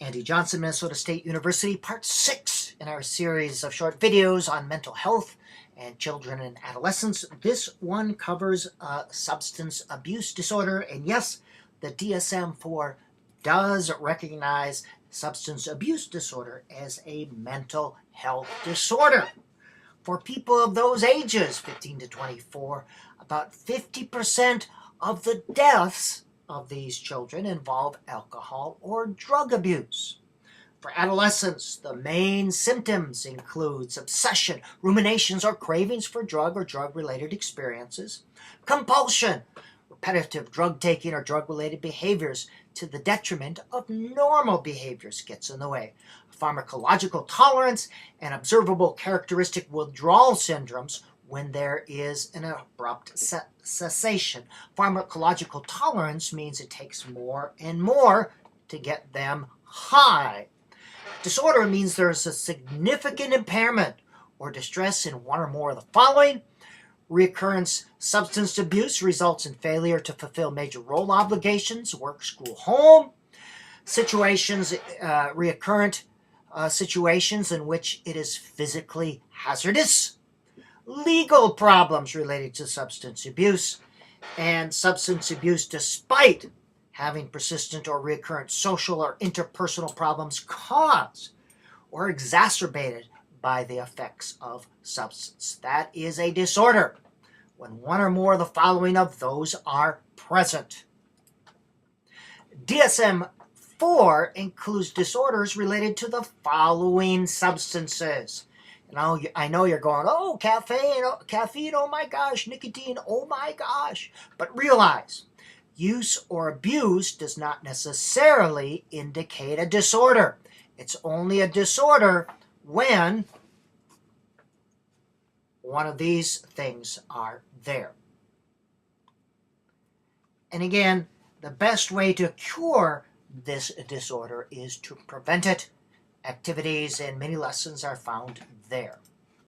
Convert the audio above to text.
Andy Johnson, Minnesota State University, part 6 in our series of short videos on mental health and children and adolescents. This one covers substance abuse disorder, and yes, the DSM-IV does recognize substance abuse disorder as a mental health disorder. For people of those ages, 15 to 24, about 50% of the deaths of these children involve alcohol or drug abuse. For adolescents, the main symptoms include obsession, ruminations or cravings for drug or drug-related experiences, compulsion, repetitive drug taking or drug-related behaviors to the detriment of normal behaviors gets in the way, pharmacological tolerance, and observable characteristic withdrawal syndromes when there is an abrupt cessation. Pharmacological tolerance means it takes more and more to get them high. Disorder means there is a significant impairment or distress in one or more of the following. Recurrent substance abuse results in failure to fulfill major role obligations, work, school, home. Recurrent situations in which it is physically hazardous. Legal problems related to substance abuse. And substance abuse despite having persistent or recurrent social or interpersonal problems caused or exacerbated by the effects of substance. That is a disorder when one or more of the following of those are present. DSM-IV includes disorders related to the following substances. Now, I know you're going, oh, caffeine, oh my gosh, nicotine, oh my gosh. But realize, use or abuse does not necessarily indicate a disorder. It's only a disorder when one of these things are there. And again, the best way to cure this disorder is to prevent it. Activities and many lessons are found there.